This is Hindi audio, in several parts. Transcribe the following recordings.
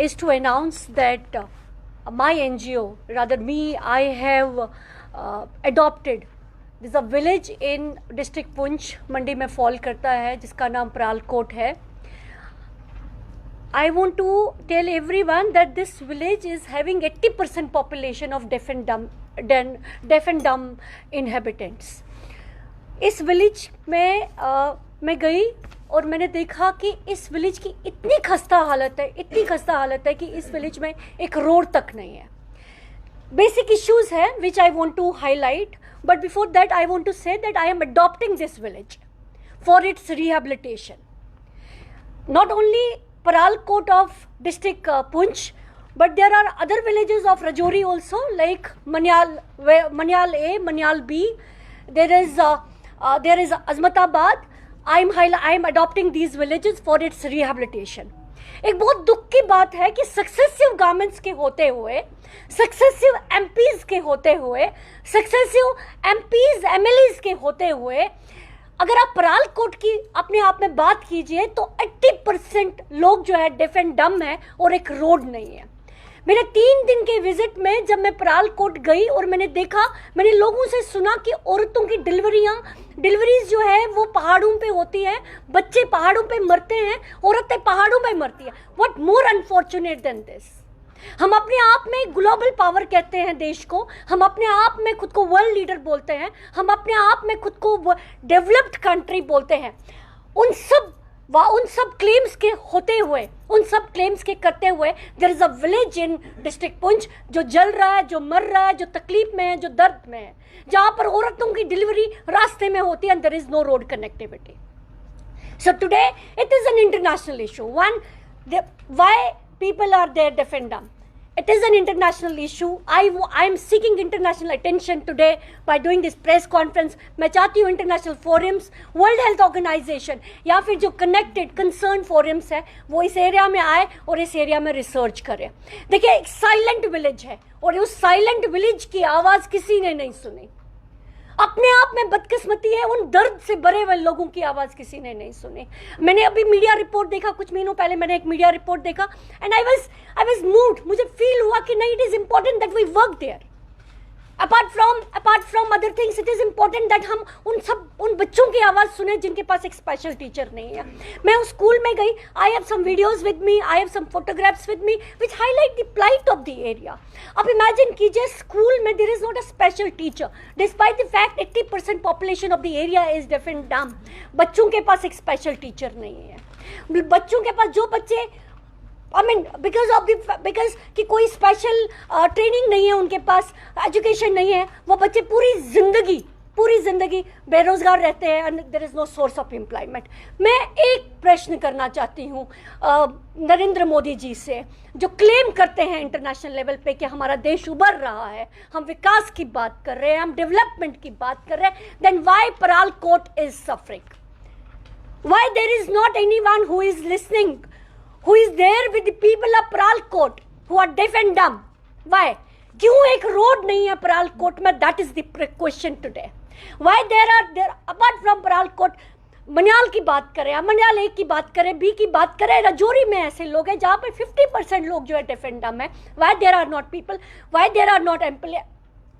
is to announce that my NGO, rather me, I have adopted. There's a village in district Punch, मंडी में fall करता है, जिसका नाम परालकोट है. I want to tell everyone that this village is having 80% population of deaf and dumb inhabitants. इस विलेज में मैं गई और मैंने देखा कि इस विलेज की इतनी खस्ता हालत है कि इस विलेज में एक रोड तक नहीं है. बेसिक इश्यूज है which I want to highlight, but before that I want to say that I am adopting this village for its rehabilitation. Not only Paralkot of district Punch, but there are other villages of Rajouri also, like Manyal A, Manyal B. There is Azmatabad. I am adopting these villages for its rehabilitation. एक बहुत दुख की बात है कि सक्सेसिव गवर्नमेंट्स के होते हुए, सक्सेसिव एमपीज के होते हुए, सक्सेसिव एमपीज एमएलएज के होते हुए, अगर आप परालकोट की अपने आप में बात कीजिए तो 80% लोग जो है डेफ एंड डम है और एक रोड नहीं है. मेरे 3 दिन के विजिट में जब मैं परालकोट गई और मैंने देखा, मैंने लोगों से सुना कि औरतों की डिलीवरीज जो है वो पहाड़ों पे होती है, बच्चे पहाड़ों पे मरते हैं, औरतें पहाड़ों पे मरती है. What more unfortunate than this. हम अपने आप में ग्लोबल पावर कहते हैं देश को, हम अपने आप में खुद को वर्ल्ड लीडर बोलते हैं, हम अपने आप में खुद को डेवलप्ड कंट्री बोलते हैं. उन सब क्लेम्स के होते हुए, उन सब क्लेम्स के करते हुए there is a village in district Poonch जो जल रहा है, जो मर रहा है, जो तकलीफ में है, जो दर्द में है, जहां पर औरतों की डिलीवरी रास्ते में होती है and there is no road connectivity. So today it is an international issue. Why people are there deaf and dumb. It is an international issue. I am seeking international attention today by doing this press conference. मैं चाहती हूँ international forums, World Health Organization या फिर जो connected concerned forums है वो इस एरिया में आए और इस एरिया में रिसर्च करे. देखिए, एक साइलेंट विलेज है और उस साइलेंट विलेज की आवाज़ किसी ने नहीं सुनी. अपने आप में बदकिस्मती है, उन दर्द से भरे हुए लोगों की आवाज़ किसी ने नहीं सुनी. मैंने अभी मीडिया रिपोर्ट देखा, कुछ महीनों पहले मैंने एक मीडिया रिपोर्ट देखा एंड आई वाज मूव्ड. मुझे फील हुआ कि नहीं, it is important that we work there. Apart from other things, it is important that हम उन बच्चों की आवाज़ सुने जिनके पास एक स्पेशल टीचर नहीं है. मैं उस स्कूल में गई. I have some videos with me, I have some photographs with me which highlight the plight of the area. अब इमेजिन कीजिए, स्कूल में there is not a special teacher despite the fact 80% population of the area is deaf and dumb. बच्चों के पास एक स्पेशल टीचर नहीं है. बच्चों के पास जो बच्चे बिकॉज कि कोई स्पेशल ट्रेनिंग नहीं है, उनके पास एजुकेशन नहीं है, वो बच्चे पूरी जिंदगी बेरोजगार रहते हैं and there is no source of employment. मैं एक प्रश्न करना चाहती हूँ नरेंद्र मोदी जी से, जो क्लेम करते हैं इंटरनेशनल लेवल पे कि हमारा देश उभर रहा है, हम विकास की बात कर रहे हैं, हम डेवलपमेंट की बात कर रहे हैं, then why Paralkot is suffering? Why there is not anyone who is listening, who is there with the people of Paralkot who are deaf and dumb? Why? क्यों एक रोड नहीं है परालकोट में? That is the question today. Why there apart from Paralkot, Manyal की बात करें, मन्याल A की बात करें, B की बात करें, रजौरी में ऐसे लोग हैं जहाँ पर 50% लोग जो है deaf and dumb है. Why there are not people? Why there are not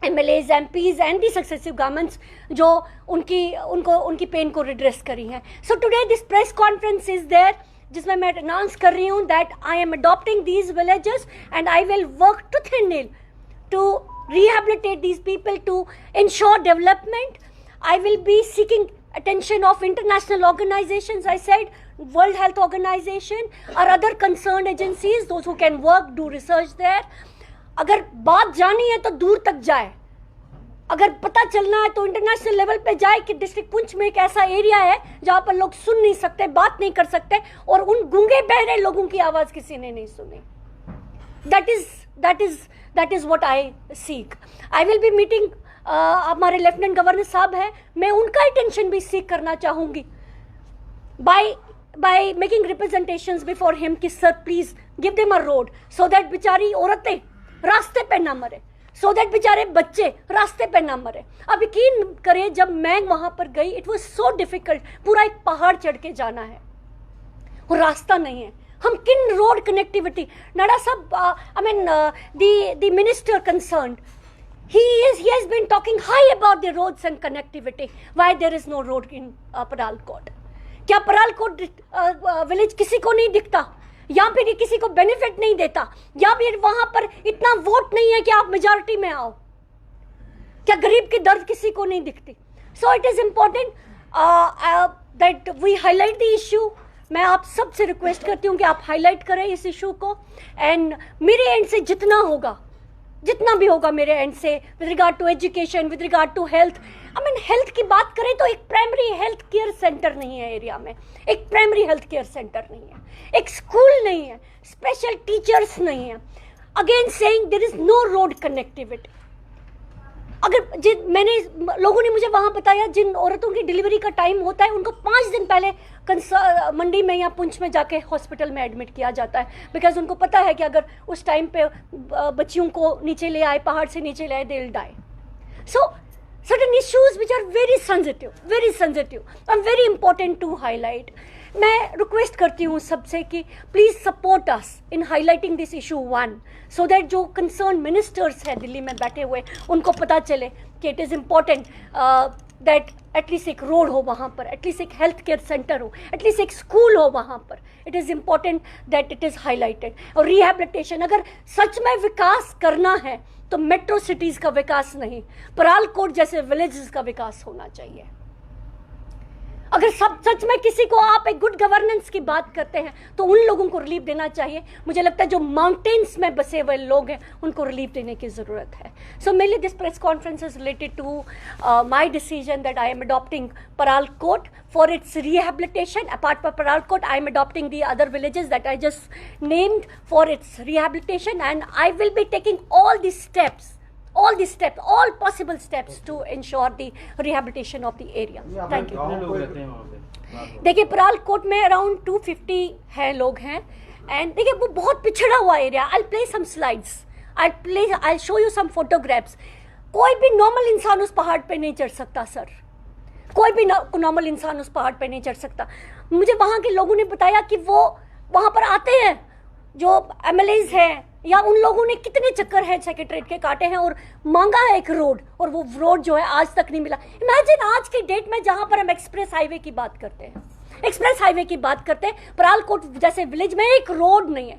MLAs, MPs and the successive governments जो उनकी पेन को रिड्रेस करी हैं. So today this press conference is there जिसमें मैं अनाउंस कर रही हूँ that I am adopting these villages and I will work tooth and nail to rehabilitate these people, to ensure development. I will be seeking attention of international organizations, I said, World Health Organization or other concerned agencies, those who can work, do research there. अगर बात जानी है तो दूर तक जाए, अगर पता चलना है तो इंटरनेशनल लेवल पे जाए कि डिस्ट्रिक्ट पुंछ में एक ऐसा एरिया है जहाँ पर लोग सुन नहीं सकते, बात नहीं कर सकते और उन गूंगे बहरे लोगों की आवाज़ किसी ने नहीं सुनी. That is what I seek. I will be meeting हमारे लेफ्टिनेंट गवर्नर साहब हैं, मैं उनका अटेंशन भी सीख करना चाहूँगी by making representations before him कि sir please give them a road so that बेचारी औरतें रास्ते पे ना मरे, सो दैट बेचारे बच्चे रास्ते पे ना मरे. अब यकीन करें, जब मैं वहाँ पर गई, इट वॉज सो डिफिकल्ट. पूरा एक पहाड़ चढ़ के जाना है और रास्ता नहीं है. हम किन रोड कनेक्टिविटी, नाडा साहब, I mean the minister concerned, he has been talking high about the roads and connectivity. Why there is no road in Paralkot? क्या Paralkot विलेज किसी को नहीं दिखता, या फिर किसी को बेनिफिट नहीं देता, या फिर वहां पर इतना वोट नहीं है कि आप मेजॉरिटी में आओ? क्या गरीब की दर्द किसी को नहीं दिखती? So it is important that we highlight the issue. मैं आप सबसे रिक्वेस्ट करती हूँ कि आप हाईलाइट करें इस इशू को, एंड मेरे एंड से जितना भी होगा मेरे एंड से, with regard to education, with regard to health. I mean health की बात करें तो एक प्राइमरी हेल्थ केयर सेंटर नहीं है एरिया में, एक प्राइमरी हेल्थ केयर सेंटर नहीं है, एक स्कूल नहीं है, स्पेशल टीचर्स नहीं है. Again saying there is no road connectivity. अगर मैंने लोगों ने मुझे वहाँ बताया जिन औरतों की डिलीवरी का टाइम होता है उनको 5 दिन पहले मंडी में या पुंछ में जाके हॉस्पिटल में एडमिट किया जाता है, बिकॉज उनको पता है कि अगर उस टाइम पे बच्चियों को नीचे ले आए, पहाड़ से नीचे ले आए, they will die. So certain issues which are very sensitive and very important to highlight. मैं रिक्वेस्ट करती हूँ सबसे कि please support us in highlighting this issue 1, so that जो कंसर्न मिनिस्टर्स हैं दिल्ली में बैठे हुए उनको पता चले कि it is important that at least एक रोड हो वहाँ पर, एटलीस्ट एक हेल्थ केयर सेंटर हो, एटलीस्ट एक स्कूल हो वहाँ पर. It is important that it is highlighted. और रिहैबिलिटेशन, अगर सच में विकास करना है तो मेट्रो सिटीज़ का विकास नहीं, परालकोट जैसे विलेजेस का विकास होना चाहिए. अगर सच में किसी को आप एक गुड गवर्नेंस की बात करते हैं तो उन लोगों को रिलीफ देना चाहिए. मुझे लगता है जो माउंटेन्स में बसे हुए लोग हैं उनको रिलीफ देने की ज़रूरत है. So mainly this press conference is related to my decision that I am adopting Paralkot for its rehabilitation. Apart from Paralkot, I am adopting the other villages that I just named for its rehabilitation, and I will be taking all possible steps to ensure the rehabilitation of the area. Thank you. देखिए Paralkot में around 250 है लोग हैं, and देखिए वो बहुत पिछड़ा हुआ area. I'll play some slides. I'll show you some photographs. कोई भी नॉर्मल इंसान उस पहाड़ पे नहीं चढ़ सकता सर, कोई भी नॉर्मल इंसान उस पहाड़ पे नहीं चढ़ सकता. मुझे वहाँ के लोगों ने बताया कि वो वहाँ पर आते हैं, जो MLAs हैं या उन लोगों ने कितने चक्कर हैं सेक्रेटरीट के काटे हैं और मांगा है एक रोड, और वो रोड जो है आज तक नहीं मिला. इमेजिन आज के डेट में जहाँ पर हम एक्सप्रेस हाईवे की बात करते हैं, परालकोट जैसे विलेज में एक रोड नहीं है,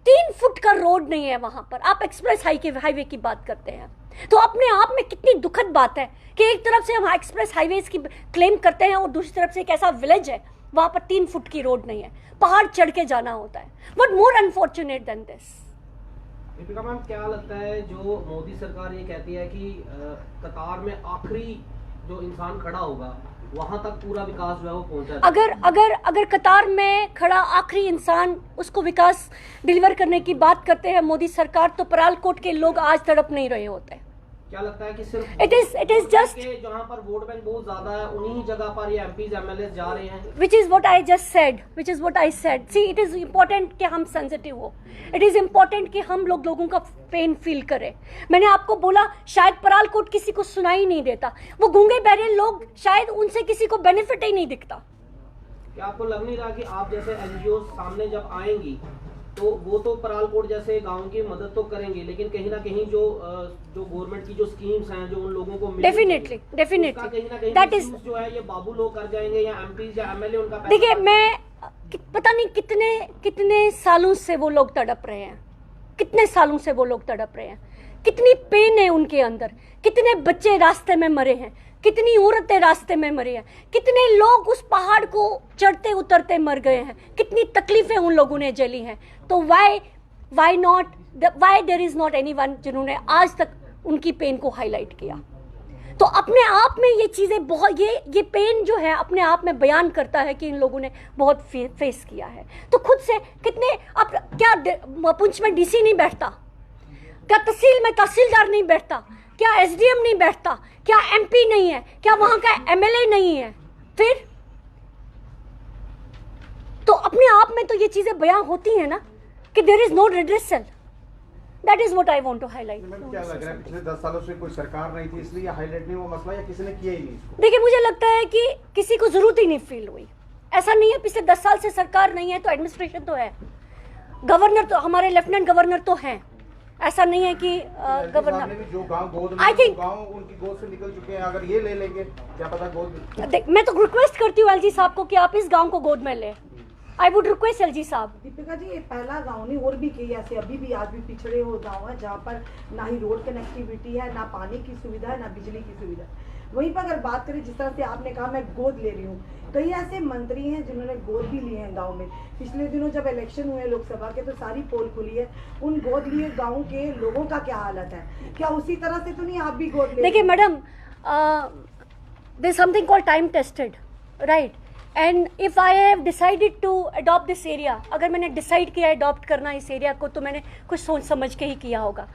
3 फुट का रोड नहीं है वहाँ पर, आप एक्सप्रेस हाईवे की बात करते हैं. तो अपने आप में कितनी दुखद बात है कि एक तरफ से हम एक्सप्रेस हाईवेज की क्लेम करते हैं और दूसरी तरफ से एक ऐसा विलेज है वहां पर 3 फुट की रोड नहीं है, पहाड़ चढ़ के जाना होता है. What more unfortunate than this? Deepika ma'am, क्या लगता है जो मोदी सरकार ये कहती है कि कतार में आखिरी जो इंसान खड़ा होगा वहां तक पूरा विकास जो है वो पहुंचा? अगर कतार में खड़ा आखिरी इंसान उसको विकास डिलीवर करने की बात करते हैं मोदी सरकार, तो परालकोट के लोग आज तड़प नहीं रहे होते. क्या लगता है कि सिर्फ इट इज जस्ट जहाँ पर वोट बैंक बहुत ज्यादा है उन्हीं जगह पर ये MPs MLAs जा रहे हैं? Which is what I said. See, it is important कि हम सेंसिटिव हो, इट इज इम्पोर्टेंट कि हम लोगों का पेन फील करें. मैंने आपको बोला शायद परालकोट किसी को सुनाई नहीं देता, वो गूंगे बहरे लोग, शायद उनसे किसी को बेनिफिट ही नहीं दिखता. क्या आपको लग नहीं रहा कि आप जैसे NGO सामने जब आएंगी तो वो तो परालकोट जैसे गांव की मदद तो करेंगे, लेकिन कहीं ना कहीं जो गवर्नमेंट की जो स्कीम्स हैं जो उन लोगों को डेफिनेटली दैट इज जो है ये बाबू लोग कर जाएंगे या MPs या MLA उनका. देखिए, मैं पता नहीं कितने सालों से वो लोग तड़प रहे हैं, कितनी पेन है उनके अंदर, कितने बच्चे रास्ते में मरे हैं, कितनी औरतें रास्ते में मरी हैं, कितने लोग उस पहाड़ को चढ़ते उतरते मर गए हैं, कितनी तकलीफें उन लोगों ने झेली हैं. तो why there is not anyone जिन्होंने आज तक उनकी पेन को हाईलाइट किया. तो अपने आप में ये चीज़ें बहुत, ये पेन जो है अपने आप में बयान करता है कि इन लोगों ने बहुत फेस किया है. तो खुद से कितने, अब क्या पुंछ में DC नहीं बैठता, क्या तहसील में तहसीलदार नहीं बैठता, क्या SDM नहीं बैठता, क्या MP नहीं है, क्या वहां का MLA नहीं है? फिर तो अपने आप में तो ये चीजें बयां होती हैं ना कि there is no redressal. That is what I want to highlight. क्या लग रहा है पिछले 10 सालों से कोई सरकार नहीं थी इसलिए हाईलाइट नहीं हुआ मसला, या किसी ने किया ही नहीं इसको? देखिए, मुझे लगता है कि किसी को जरूरत ही नहीं फील हुई. ऐसा नहीं है पिछले 10 साल से सरकार नहीं है तो एडमिनिस्ट्रेशन तो है. गवर्नर तो हमारे लेफ्टिनेंट गवर्नर तो हैं, ऐसा नहीं है कि गवर्नर जो गांव गोद I think- गांव उनकी गोद से निकल चुके हैं, अगर ये ले लेंगे क्या पता गोद। मैं तो रिक्वेस्ट करती हूँ एलजी साहब को कि आप इस गांव को गोद में लें। आई वुड रिक्वेस्ट एलजी साहब। दीपिका जी, ये पहला गांव नहीं, और भी कई ऐसे अभी भी आज भी पिछड़े हुए गांव है जहाँ पर ना ही रोड कनेक्टिविटी है, ना पानी की सुविधा है, ना बिजली की सुविधा है। वहीं पर अगर बात करें, जिस तरह से आपने कहा मैं गोद ले रही हूँ, कई ऐसे मंत्री हैं जिन्होंने गोद भी लिए हैं गांव में। पिछले दिनों जब इलेक्शन हुए लोकसभा के तो सारी पोल खुली है, उन गोद लिए गांव के लोगों का क्या हालत है? क्या उसी तरह से तो नहीं आप भी गोद ले? देखिए madam, there something called time tested, right? And if I have decided to adopt this area, अगर मैंने डिसाइड किया अडॉप्ट करना इस एरिया को, तो मैंने कुछ सोच समझ के ही किया होगा।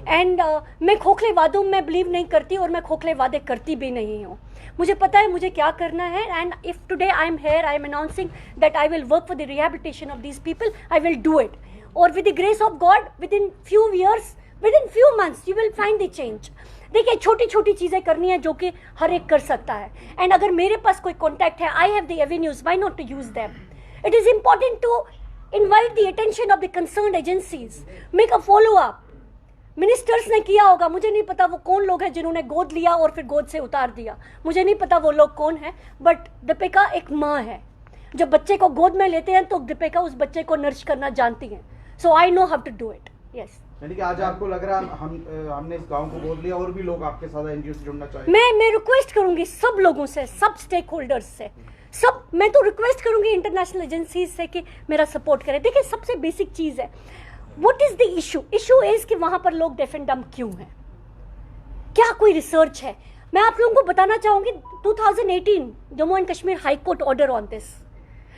एंड मैं खोखले वादों में बिलीव नहीं करती और मैं खोखले वादे करती भी नहीं हूँ। मुझे पता है मुझे क्या करना है, and if today I am here, I am announcing that I will work for the rehabilitation of these people, I will do it. और with the grace of God, within few years, within few months, you will find the change. देखिए, छोटी छोटी चीज़ें करनी है जो कि हर एक कर सकता है। एंड अगर मेरे पास कोई कॉन्टैक्ट है, I have the avenues, why not to use them? It is important to invite the attention of the concerned agencies, make a follow up. Ministers ने किया होगा, मुझे नहीं पता वो कौन लोग हैं जिन्होंने गोद लिया और फिर गोद से उतार दिया, मुझे नहीं पता वो लोग कौन है। बट दीपिका एक माँ है, जब बच्चे को गोद में लेते हैं तो दीपिका उस बच्चे को नर्च करना जानती हैं। So I know how to do it. Yes, यानी कि आज आपको लग रहा है हमने इस गांव को गोद लिया और भी लोग आपके साथ एनजीओ से जुड़ना चाहिए। मैं रिक्वेस्ट करूंगी सब लोगों से, सब स्टेक होल्डर्स से, सब, मैं तो रिक्वेस्ट करूंगी इंटरनेशनल एजेंसीज से कि मेरा सपोर्ट करें। देखिए, सबसे बेसिक चीज़ है, what is the issue? Issue is कि वहां पर लोग डेफ एंड डम्ब क्यों हैं? क्या कोई रिसर्च है? मैं आप लोगों को बताना चाहूंगी, 2018 Jammu and Kashmir high court order on this,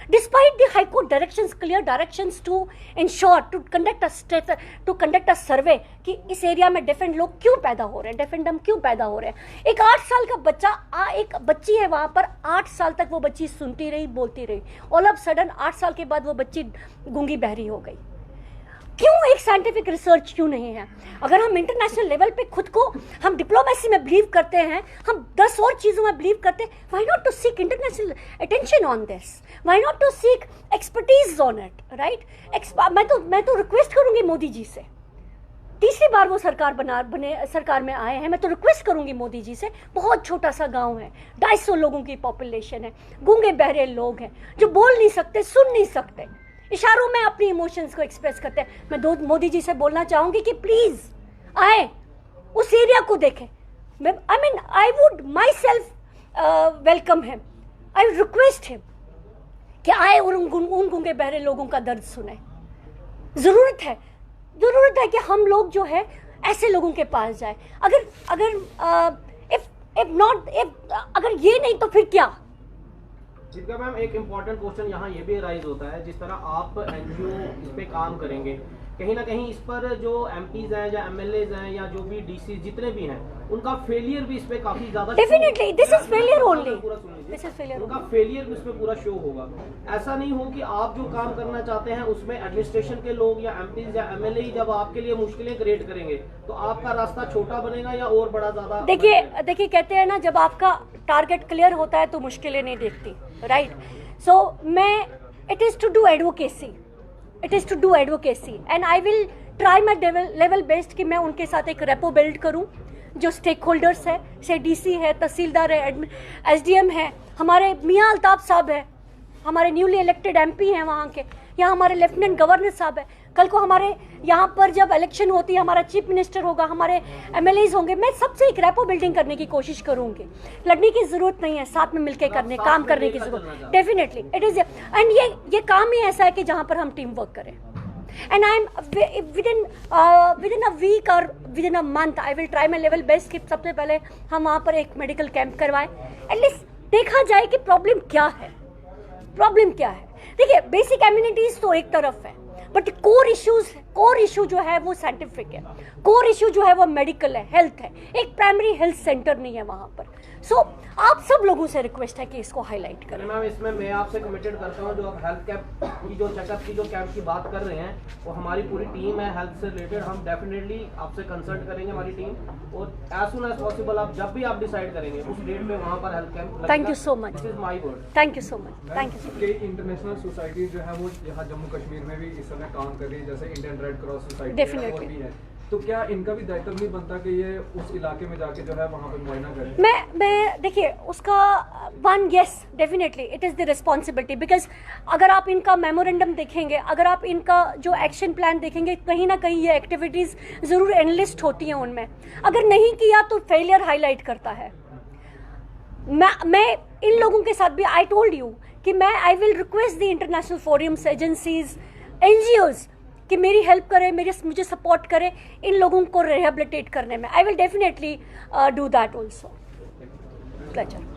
despite the high court directions, clear directions to ensure to conduct a survey कि इस एरिया में डिफरेंट लोग क्यों पैदा हो रहे हैं, डिफरेंट डम क्यों पैदा हो रहे हैं। एक 8 साल का बच्चा, एक बच्ची है वहां पर, 8 साल तक वो बच्ची सुनती रही, बोलती रही, ऑल ऑफ सडन 8 साल के बाद वो बच्ची गूंगी बहरी हो गई। क्यों? एक साइंटिफिक रिसर्च क्यों नहीं है? अगर हम इंटरनेशनल लेवल पे खुद को, हम डिप्लोमेसी में बिलीव करते हैं, हम 10 और चीज़ों में बिलीव करते हैं, why not to seek international attention on this, why not to seek expertise on it, right? मैं तो रिक्वेस्ट करूंगी मोदी जी से, तीसरी बार वो सरकार में आए हैं, मैं तो रिक्वेस्ट करूंगी मोदी जी से। बहुत छोटा सा गांव है, 250 लोगों की पॉपुलेशन है, गूंगे बहरे लोग हैं जो बोल नहीं सकते, सुन नहीं सकते, इशारों में अपनी इमोशंस को एक्सप्रेस करते हैं। मैं मोदी जी से बोलना चाहूंगी कि प्लीज आए, उस एरिया को देखें। I would my self welcome him, I would request him कि आए और उन गूंगे बहरे लोगों का दर्द सुने। जरूरत है कि हम लोग जो है ऐसे लोगों के पास जाए। अगर ये नहीं तो फिर क्या? दीपिका मैम, एक इम्पॉर्टेंट क्वेश्चन यहाँ ये भी राइज होता है, जिस तरह आप एनजीओ इस पे काम करेंगे, कहीं ना कहीं इस पर जो एमपीज हैं या एमएलएज हैं या जो भी डीसी जितने भी हैं, उनका फेलियर भी इस पे काफी ज्यादा, definitely this is failure only, this is failure, उनका फेलियर भी इसमें पूरा शो होगा। ऐसा नहीं हो कि आप जो काम करना चाहते हैं उसमें एडमिनिस्ट्रेशन के लोग या एमपीज या एमएलए जब आपके लिए मुश्किलें क्रिएट करेंगे तो आपका रास्ता छोटा बनेगा या और बड़ा ज्यादा? देखिए कहते हैं ना, जब आपका टारगेट क्लियर होता है तो मुश्किलें नहीं देखती, right? So it is to do advocacy and I will try my level best कि मैं उनके साथ एक रेपो बिल्ड करूं। जो स्टेक होल्डर्स है, से डीसी है, तहसीलदार है, एसडीएम है, हमारे मियाँ अल्ताफ साहब है, हमारे न्यूली इलेक्टेड एमपी हैं वहाँ के, या हमारे लेफ्टिनेंट गवर्नर साहब है, कल को हमारे यहाँ पर जब इलेक्शन होती है हमारा चीफ मिनिस्टर होगा, हमारे एमएलएज होंगे, मैं सबसे एक रेपो बिल्डिंग करने की कोशिश करूंगी। लड़ने की जरूरत नहीं है, साथ में मिलकर काम करने की जरूरत, डेफिनेटली इट इज। एंड ये काम ही ऐसा है कि जहाँ पर हम टीम वर्क करें। And I'm within a week or within a month I will try my level best कि सबसे पहले हम वहाँ पर एक मेडिकल कैंप करवाएं, एटलीस्ट देखा जाए कि प्रॉब्लम क्या है। देखिए, बेसिक एम्यूनिटीज तो एक तरफ है, बट कोर इशू जो है वो साइंटिफिक है, कोर इशू जो है वो मेडिकल है, हेल्थ है, एक प्राइमरी हेल्थ सेंटर नहीं है वहाँ पर। सो आप सब लोगों से रिक्वेस्ट है कि इसको हाईलाइट करें। मैम, इसमें मैं आपसे कमिटेड करता हूँ, जो आप हेल्थ कैंप की जो चेकअप की जो कैंप की बात कर रहे हैं, वो हमारी पूरी टीम है हेल्थ से रिलेटेड, हम डेफिनेटली आपसे कंसल्ट करेंगे हमारी टीम, और एज सुन एज पॉसिबल आप जब भी आप डिसाइड करेंगे उस डेट में वहाँ पर हेल्थ कैंप लगेगा। Thank you so much, this is my word. Thank you so much, thank you. कई इंटरनेशनल सोसाइटीज जो है वो यहाँ जम्मू कश्मीर में भी इस समय में काम कर रही है, जैसे Indian red cross society Definitely. और भी है, तो क्या इनका भी दायित्व नहीं बनता कि ये उस इलाके में जाके जो है वहाँ पे मुआयना करें? मैं देखिए उसका one yes definitely it is the responsibility, because अगर आप इनका मेमोरेंडम देखेंगे, अगर आप इनका जो एक्शन प्लान देखेंगे, कहीं ना कहीं ये एक्टिविटीज़ ज़रूर एनलिस्ट होती हैं उनमें। अगर नहीं किया तो फेलियर हाईलाइट करता है। मैं इन लोगों के साथ भी आई टोल्ड यू कि मैं I will request the international forums, agencies, NGOs कि मेरी हेल्प करें, मुझे सपोर्ट करें इन लोगों को रिहेबिलिटेट करने में। I will definitely do that also. Pleasure.